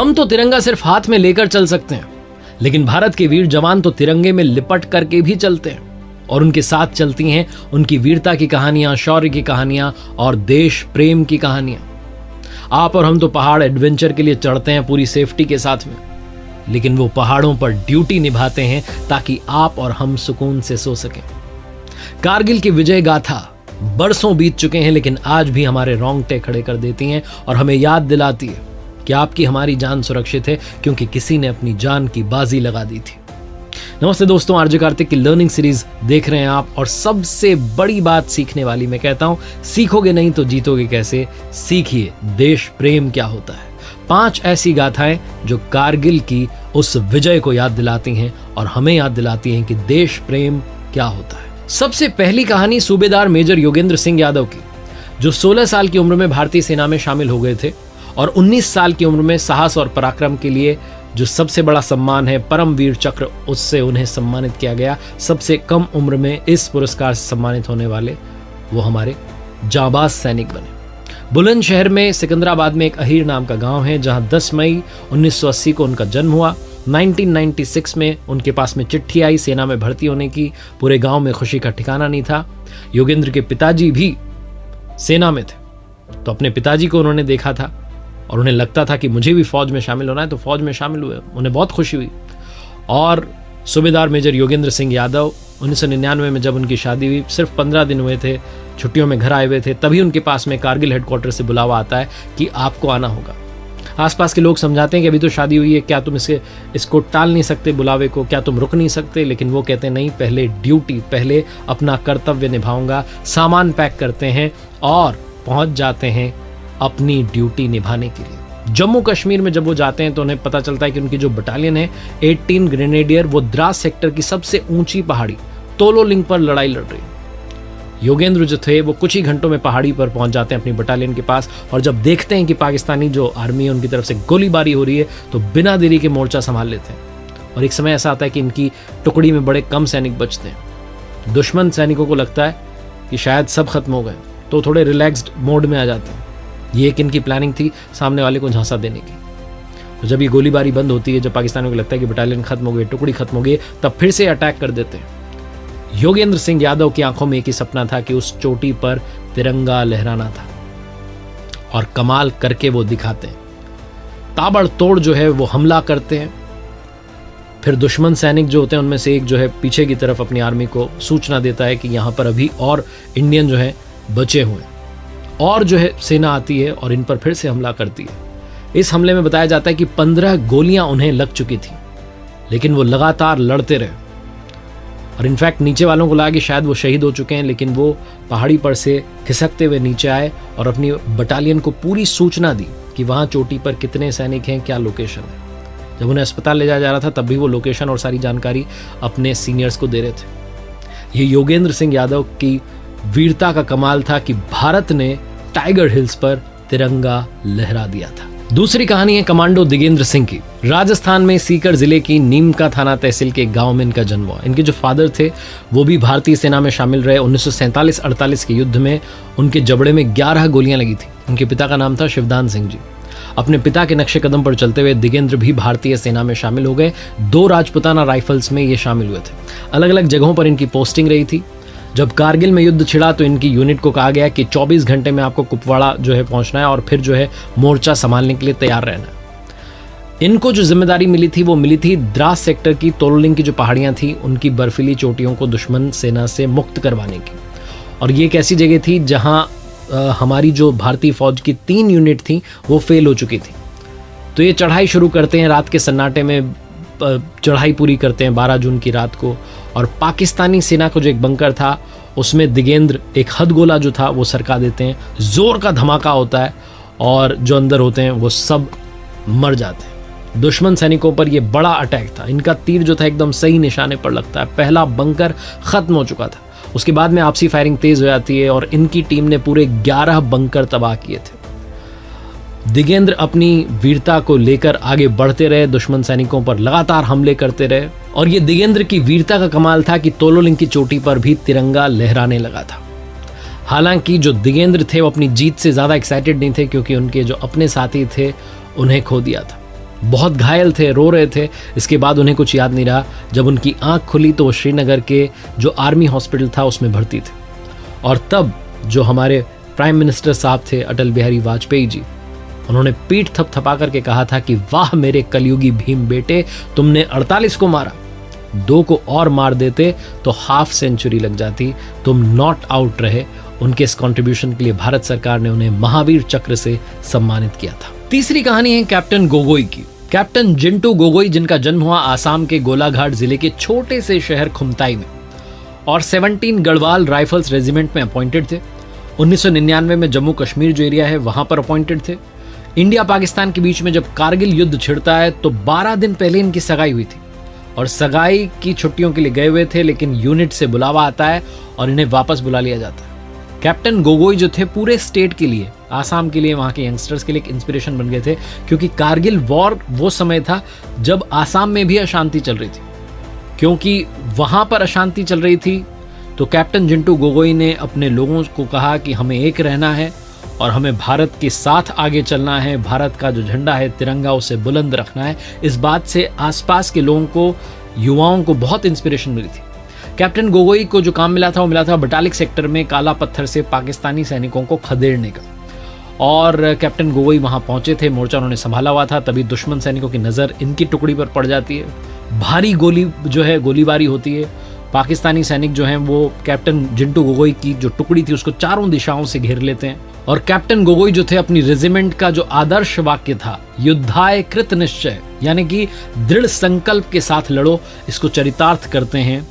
हम तो तिरंगा सिर्फ हाथ में लेकर चल सकते हैं, लेकिन भारत के वीर जवान तो तिरंगे में लिपट करके भी चलते हैं और उनके साथ चलती हैं उनकी वीरता की कहानियां, शौर्य की कहानियां और देश प्रेम की कहानियां। आप और हम तो पहाड़ एडवेंचर के लिए चढ़ते हैं पूरी सेफ्टी के साथ में, लेकिन वो पहाड़ों पर ड्यूटी निभाते हैं ताकि आप और हम सुकून से सो सकें। कारगिल की विजय गाथा बरसों बीत चुके हैं, लेकिन आज भी हमारे रोंगटे खड़े कर देती हैं और हमें याद दिलाती है कि आपकी हमारी जान सुरक्षित है, क्योंकि किसी ने अपनी जान की बाजी लगा दी थी। नमस्ते दोस्तों, आरजे कार्तिक की लर्निंग सीरीज देख रहे हैं आप, और सबसे बड़ी बात सीखने वाली मैं कहता हूं, सीखोगे नहीं तो जीतोगे कैसे। सीखिए देश प्रेम क्या होता है। 5 ऐसी गाथाएं जो कारगिल की उस विजय को याद दिलाती हैं और हमें याद दिलाती हैं कि देश प्रेम क्या होता है। सबसे पहली कहानी सूबेदार मेजर योगेंद्र सिंह यादव की, जो 16 साल की उम्र में भारतीय सेना में शामिल हो गए थे और 19 साल की उम्र में साहस और पराक्रम के लिए जो सबसे बड़ा सम्मान है परमवीर चक्र, उससे उन्हें सम्मानित किया गया। सबसे कम उम्र में इस पुरस्कार से सम्मानित होने वाले वो हमारे जांबाज सैनिक बने। बुलंदशहर में सिकंदराबाद में एक अहीर नाम का गांव है, जहां 10 मई 1980 को उनका जन्म हुआ। 1996 में उनके पास में चिट्ठी आई सेना में भर्ती होने की। पूरे गांव में खुशी का ठिकाना नहीं था। योगेंद्र के पिताजी भी सेना में थे, तो अपने पिताजी को उन्होंने देखा था और उन्हें लगता था कि मुझे भी फौज में शामिल होना है, तो फौज में शामिल हुए। उन्हें बहुत खुशी हुई और सूबेदार मेजर योगेंद्र सिंह यादव 1999 में जब उनकी शादी हुई, सिर्फ 15 दिन हुए थे, छुट्टियों में घर आए हुए थे, तभी उनके पास में कारगिल हेडक्वार्टर से बुलावा आता है कि आपको आना होगा। आसपास के लोग समझाते हैं कि अभी तो शादी हुई है, क्या तुम इसको टाल नहीं सकते बुलावे को, क्या तुम रुक नहीं सकते, लेकिन वो कहते हैं नहीं, पहले ड्यूटी, पहले अपना कर्तव्य निभाऊंगा। सामान पैक करते हैं और पहुंच जाते हैं अपनी ड्यूटी निभाने के लिए। जम्मू कश्मीर में जब वो जाते हैं तो उन्हें पता चलता है कि उनकी जो बटालियन है 18 ग्रेनेडियर, वो द्रास सेक्टर की सबसे ऊंची पहाड़ी तोलोलिंग पर लड़ाई लड़ रही। योगेंद्र जो थे वो कुछ ही घंटों में पहाड़ी पर पहुंच जाते हैं अपनी बटालियन के पास, और जब देखते हैं कि पाकिस्तानी जो आर्मी है उनकी तरफ से गोलीबारी हो रही है, तो बिना देरी के मोर्चा संभाल लेते हैं। और एक समय ऐसा आता है कि इनकी टुकड़ी में बड़े कम सैनिक बचते हैं। दुश्मन सैनिकों को लगता है कि शायद सब खत्म हो गए, तो थोड़े रिलैक्स्ड मोड में आ जाते हैं। ये एक इनकी प्लानिंग थी सामने वाले को झांसा देने की। तो जब ये गोलीबारी बंद होती है, जब पाकिस्तानियों को लगता है कि बटालियन खत्म हो गई, टुकड़ी खत्म हो गई, तब फिर से अटैक कर देते हैं। योगेंद्र सिंह यादव की आंखों में एक ही सपना था कि उस चोटी पर तिरंगा लहराना था, और कमाल करके वो दिखाते हैं। ताबड़तोड़ जो है वो हमला करते हैं। फिर दुश्मन सैनिक जो होते हैं उनमें से एक जो है पीछे की तरफ अपनी आर्मी को सूचना देता है कि यहाँ पर अभी और इंडियन जो है बचे हुए हैं, और जो है सेना आती है और इन पर फिर से हमला करती है। इस हमले में बताया जाता है कि 15 गोलियां उन्हें लग चुकी थी, लेकिन वो लगातार लड़ते रहे, और इनफैक्ट नीचे वालों को लगा कि शायद वो शहीद हो चुके हैं, लेकिन वो पहाड़ी पर से खिसकते हुए नीचे आए और अपनी बटालियन को पूरी सूचना दी कि वहाँ चोटी पर कितने सैनिक हैं, क्या लोकेशन है। जब उन्हें अस्पताल ले जाया जा रहा था तब भी वो लोकेशन और सारी जानकारी अपने सीनियर्स को दे रहे थे। ये योगेंद्र सिंह यादव की वीरता का कमाल था कि भारत ने टाइगर हिल्स पर तिरंगा लहरा दिया था। दूसरी कहानी है कमांडो दिगेंद्र सिंह की। राजस्थान में सीकर जिले की नीमका थाना तहसील के गांव में इनका जन्म हुआ। इनके जो फादर थे वो भी भारतीय सेना में शामिल रहे। 1947-48 के युद्ध में उनके जबड़े में 11 गोलियां लगी थी। उनके पिता का नाम था शिवदान सिंह जी। अपने पिता के नक्शे कदम पर चलते हुए दिगेंद्र भी भारतीय सेना में शामिल हो गए। 2 राजपुताना राइफल्स में ये शामिल हुए थे। अलग अलग जगहों पर इनकी पोस्टिंग रही थी। जब कारगिल में युद्ध छिड़ा तो इनकी यूनिट को कहा गया कि 24 घंटे में आपको कुपवाड़ा जो है पहुंचना है और फिर जो है मोर्चा संभालने के लिए तैयार रहना है। इनको जो जिम्मेदारी मिली थी वो मिली थी द्रास सेक्टर की तोलोलिंग की जो पहाड़ियां थी उनकी बर्फीली चोटियों को दुश्मन सेना से मुक्त करवाने की। और ये एक ऐसी जगह थी जहां हमारी जो भारतीय फौज की 3 यूनिट थी वो फेल हो चुकी थी। तो ये चढ़ाई शुरू करते हैं, रात के सन्नाटे में चढ़ाई पूरी करते हैं 12 जून की रात को। और पाकिस्तानी सेना को जो एक बंकर था उसमें दिगेंद्र एक हद गोला जो था वो सरका देते हैं। जोर का धमाका होता है और जो अंदर होते हैं वो सब मर जाते हैं। दुश्मन सैनिकों पर ये बड़ा अटैक था। इनका तीर जो था एकदम सही निशाने पर लगता है। पहला बंकर खत्म हो चुका था। उसके बाद में आपसी फायरिंग तेज हो जाती है और इनकी टीम ने पूरे 11 बंकर तबाह किए थे। दिगेंद्र अपनी वीरता को लेकर आगे बढ़ते रहे, दुश्मन सैनिकों पर लगातार हमले करते रहे। और ये दिगेंद्र की वीरता का कमाल था कि तोलोलिंग की चोटी पर भी तिरंगा लहराने लगा था। हालांकि जो दिगेंद्र थे वो अपनी जीत से ज़्यादा एक्साइटेड नहीं थे, क्योंकि उनके जो अपने साथी थे उन्हें खो दिया था। बहुत घायल थे, रो रहे थे। इसके बाद उन्हें कुछ याद नहीं रहा। जब उनकी आंख खुली तो वो श्रीनगर के जो आर्मी हॉस्पिटल था उसमें भर्ती थे। और तब जो हमारे प्राइम मिनिस्टर साहब थे अटल बिहारी वाजपेयी जी, उन्होंने पीठ थपथपा करके कहा था कि वाह मेरे कलयुगी भीम बेटे, तुमने 48 को मारा, 2 को और मार देते तो हाफ सेंचुरी लग जाती, तुम नॉट आउट रहे। उनके इस कंट्रीब्यूशन के लिए भारत सरकार ने उन्हें महावीर चक्र से सम्मानित किया था। तीसरी कहानी है कैप्टन गोगोई की। कैप्टन जिंटू गोगोई, जिनका जन्म हुआ आसाम के गोलाघाट जिले के छोटे से शहर खुमताई में और 17 गढ़वाल राइफल्स रेजिमेंट में अपॉइंटेड थे। 1999 में जम्मू कश्मीर जो एरिया है वहां पर अपॉइंटेड थे। इंडिया पाकिस्तान के बीच में जब कारगिल युद्ध छिड़ता है तो 12 दिन पहले इनकी सगाई हुई थी और सगाई की छुट्टियों के लिए गए हुए थे, लेकिन यूनिट से बुलावा आता है और इन्हें वापस बुला लिया जाता है। कैप्टन गोगोई जो थे पूरे स्टेट के लिए, आसाम के लिए, वहां के यंगस्टर्स के लिए एक इंस्पिरेशन बन गए थे, क्योंकि कारगिल वॉर वो समय था जब आसाम में भी अशांति चल रही थी। क्योंकि वहां पर अशांति चल रही थी तो कैप्टन जिंटू गोगोई ने अपने लोगों को कहा कि हमें एक रहना है और हमें भारत के साथ आगे चलना है, भारत का जो झंडा है तिरंगा उसे बुलंद रखना है। इस बात से आसपास के लोगों को, युवाओं को बहुत इंस्पिरेशन मिली थी। कैप्टन गोगोई को जो काम मिला था वो मिला था बटालिक सेक्टर में काला पत्थर से पाकिस्तानी सैनिकों को खदेड़ने का। और कैप्टन गोगोई वहां पहुंचे थे, मोर्चा उन्होंने संभाला हुआ था। तभी दुश्मन सैनिकों की नज़र इनकी टुकड़ी पर पड़ जाती है। भारी गोलीबारी होती है। पाकिस्तानी सैनिक जो हैं वो कैप्टन जिंटू गोगोई की जो टुकड़ी थी उसको चारों दिशाओं से घेर लेते हैं। और कैप्टन गोगोई जो थे अपनी रेजिमेंट का जो आदर्श वाक्य था युद्धाय कृत निश्चय, यानी कि दृढ़ संकल्प के साथ लड़ो, इसको चरितार्थ करते हैं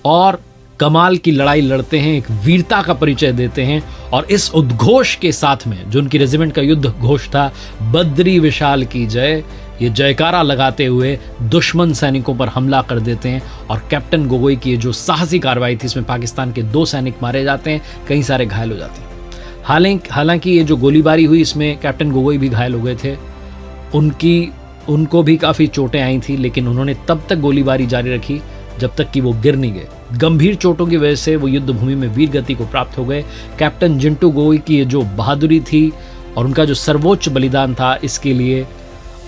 और कमाल की लड़ाई लड़ते हैं, एक वीरता का परिचय देते हैं। और इस उद्घोष के साथ में जो उनकी रेजिमेंट का युद्ध घोष था, बद्री विशाल की जय, ये जयकारा लगाते हुए दुश्मन सैनिकों पर हमला कर देते हैं। और कैप्टन गोगोई की जो साहसी कार्रवाई थी इसमें पाकिस्तान के 2 सैनिक मारे जाते हैं, कई सारे घायल हो जाते हैं। हालांकि ये जो गोलीबारी हुई इसमें कैप्टन गोगोई भी घायल हो गए थे, उनको भी काफ़ी चोटें आई थी, लेकिन उन्होंने तब तक गोलीबारी जारी रखी जब तक कि वो गिर नहीं गए। गंभीर चोटों की वजह से वो युद्ध भूमि में वीर गति को प्राप्त हो गए। कैप्टन जिंटू गोगोई की ये जो बहादुरी थी और उनका जो सर्वोच्च बलिदान था, इसके लिए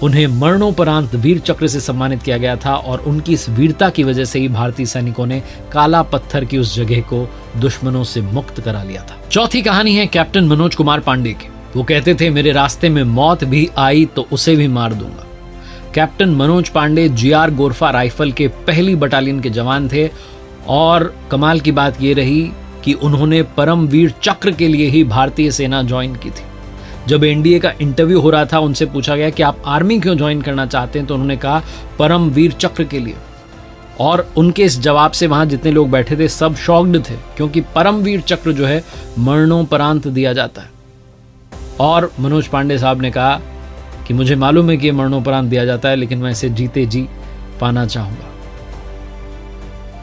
उन्हें मरणोपरांत वीर चक्र से सम्मानित किया गया था। और उनकी इस वीरता की वजह से ही भारतीय सैनिकों ने काला पत्थर की उस जगह को दुश्मनों से मुक्त करा लिया था। चौथी कहानी है कैप्टन मनोज कुमार पांडे की। वो कहते थे मेरे रास्ते में मौत भी आई तो उसे भी मार दूंगा। Captain Manoj Pandey GR Gorkha rifle के पहली बटालियन के जवान थे। और कमाल की बात यह रही कि उन्होंने परमवीर चक्र के लिए ही भारतीय सेना ज्वाइन की थी। जब एनडीए का इंटरव्यू हो रहा था, उनसे पूछा गया कि आप आर्मी क्यों ज्वाइन करना चाहते हैं, तो उन्होंने कहा परमवीर चक्र के लिए। और उनके इस जवाब से वहां जितने लोग बैठे थे सब शॉक्ड थे, क्योंकि परमवीर चक्र जो है मरणोपरांत दिया जाता है। और मनोज पांडे साहब ने कहा कि मुझे मालूम है कि यह मरणोपरांत दिया जाता है, लेकिन मैं इसे जीते जी पाना चाहूंगा।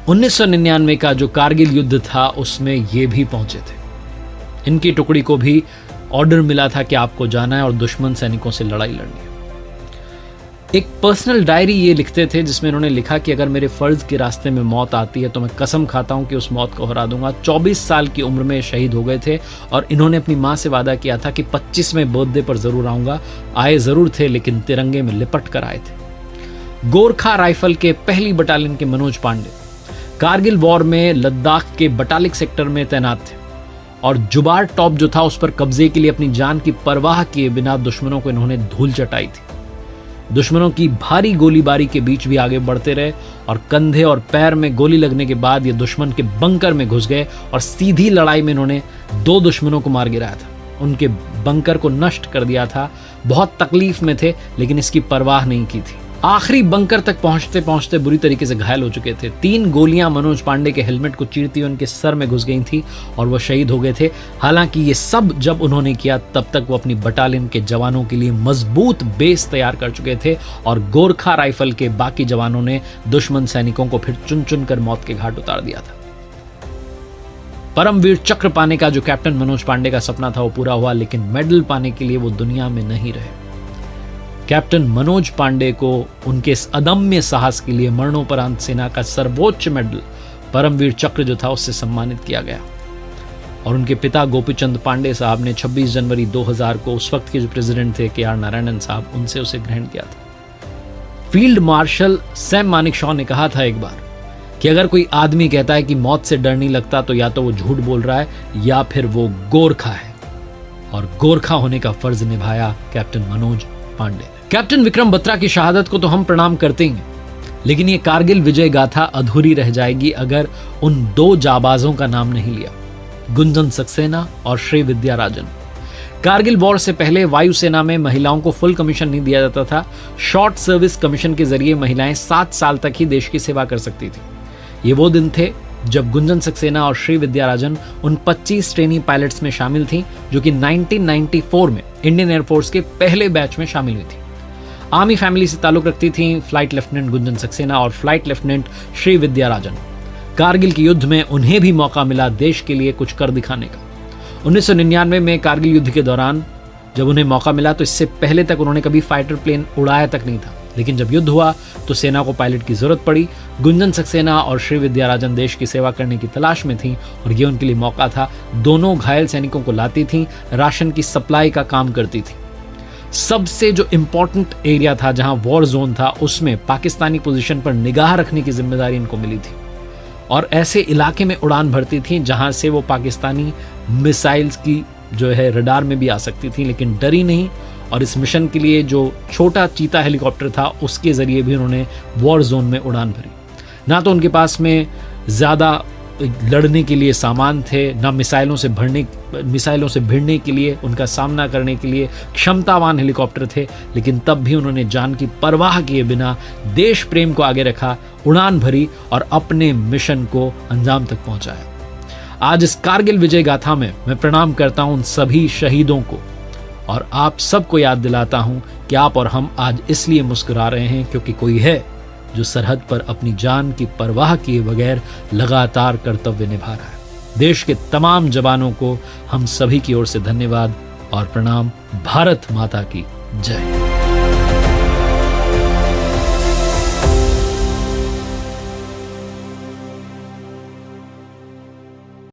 1999 का जो कारगिल युद्ध था उसमें ये भी पहुंचे थे। इनकी टुकड़ी को भी ऑर्डर मिला था कि आपको जाना है और दुश्मन सैनिकों से लड़ाई लड़नी है। एक पर्सनल डायरी ये लिखते थे जिसमें उन्होंने लिखा कि अगर मेरे फर्ज के रास्ते में मौत आती है तो मैं कसम खाता हूं कि उस मौत को हरा दूंगा। 24 साल की उम्र में शहीद हो गए थे और इन्होंने अपनी मां से वादा किया था कि 25वें बर्थडे पर जरूर आऊंगा। आए जरूर थे, लेकिन तिरंगे में लिपट कर आए थे। गोरखा राइफल के पहली बटालियन के मनोज पांडे कारगिल वॉर में लद्दाख के बटालिक सेक्टर में तैनात थे और जुबार टॉप जो था उस पर कब्जे के लिए अपनी जान की परवाह किए बिना दुश्मनों को इन्होंने धूल चटाई थी। दुश्मनों की भारी गोलीबारी के बीच भी आगे बढ़ते रहे और कंधे और पैर में गोली लगने के बाद ये दुश्मन के बंकर में घुस गए और सीधी लड़ाई में इन्होंने 2 दुश्मनों को मार गिराया था, उनके बंकर को नष्ट कर दिया था। बहुत तकलीफ में थे लेकिन इसकी परवाह नहीं की थी। आखिरी बंकर तक पहुंचते पहुंचते बुरी तरीके से घायल हो चुके थे। 3 गोलियां मनोज पांडे के हेलमेट को चीरती हुई उनके सर में घुस गई थी और वो शहीद हो गए थे। हालांकि ये सब जब उन्होंने किया तब तक वो अपनी बटालियन के जवानों के लिए मजबूत बेस तैयार कर चुके थे और गोरखा राइफल के बाकी जवानों ने दुश्मन सैनिकों को फिर चुन चुन कर मौत के घाट उतार दिया था। परमवीर चक्र पाने का जो कैप्टन मनोज पांडे का सपना था वो पूरा हुआ, लेकिन मेडल पाने के लिए वो दुनिया में नहीं रहे। कैप्टन मनोज पांडे को उनके इस अदम्य साहस के लिए मरणोपरांत सेना का सर्वोच्च मेडल परमवीर चक्र जो था उससे सम्मानित किया गया और उनके पिता गोपीचंद पांडे साहब ने 26 जनवरी 2000 को उस वक्त के जो प्रेसिडेंट थे KR नारायणन साहब, उनसे उसे ग्रहण किया था। फील्ड मार्शल सैम मानेकशॉ ने कहा था एक बार कि अगर कोई आदमी कहता है कि मौत से डर नहीं लगता तो या तो वो झूठ बोल रहा है या फिर वो गोरखा है। और गोरखा होने का फर्ज निभाया कैप्टन मनोज पांडे ने। कैप्टन विक्रम बत्रा की शहादत को तो हम प्रणाम करते ही हैं, लेकिन ये कारगिल विजय गाथा अधूरी रह जाएगी अगर उन दो जाबाजों का नाम नहीं लिया, गुंजन सक्सेना और श्री विद्याराजन। कारगिल वॉर से पहले वायुसेना में महिलाओं को फुल कमीशन नहीं दिया जाता था। शॉर्ट सर्विस कमीशन के जरिए महिलाएं 7 साल तक ही देश की सेवा कर सकती थी। ये वो दिन थे जब गुंजन सक्सेना और श्री विद्याराजन उन 25 ट्रेनी पायलट्स में शामिल थी जो कि 1994 में इंडियन एयरफोर्स के पहले बैच में शामिल हुई थी। आर्मी फैमिली से ताल्लुक रखती थी फ्लाइट लेफ्टिनेंट गुंजन सक्सेना और फ्लाइट लेफ्टिनेंट श्री विद्याराजन। कारगिल के युद्ध में उन्हें भी मौका मिला देश के लिए कुछ कर दिखाने का। 1999 में कारगिल युद्ध के दौरान जब उन्हें मौका मिला तो इससे पहले तक उन्होंने कभी फाइटर प्लेन उड़ाया तक नहीं था, लेकिन जब युद्ध हुआ तो सेना को पायलट की जरूरत पड़ी। गुंजन सक्सेना और श्री विद्याराजन देश की सेवा करने की तलाश में थीं और ये उनके लिए मौका था। दोनों घायल सैनिकों को लाती थीं, राशन की सप्लाई का काम करती थी। सबसे जो इंपॉर्टेंट एरिया था जहां वॉर जोन था उसमें पाकिस्तानी पोजीशन पर निगाह रखने की जिम्मेदारी इनको मिली थी और ऐसे इलाके में उड़ान भरती थी जहां से वो पाकिस्तानी मिसाइल्स की जो है रडार में भी आ सकती थी, लेकिन डरी नहीं। और इस मिशन के लिए जो छोटा चीता हेलीकॉप्टर था उसके जरिए भी उन्होंने वॉर जोन में उड़ान भरी। ना तो उनके पास में ज़्यादा लड़ने के लिए सामान थे, ना मिसाइलों से भिड़ने के लिए, उनका सामना करने के लिए क्षमतावान हेलीकॉप्टर थे, लेकिन तब भी उन्होंने जान की परवाह किए बिना देश प्रेम को आगे रखा, उड़ान भरी और अपने मिशन को अंजाम तक पहुंचाया। आज इस कारगिल विजय गाथा में मैं प्रणाम करता हूं उन सभी शहीदों को और आप सबको याद दिलाता हूं कि आप और हम आज इसलिए मुस्कुरा रहे हैं क्योंकि कोई है जो सरहद पर अपनी जान की परवाह किए बगैर लगातार कर्तव्य निभा रहा है। देश के तमाम जवानों को हम सभी की ओर से धन्यवाद और प्रणाम। भारत माता की जय।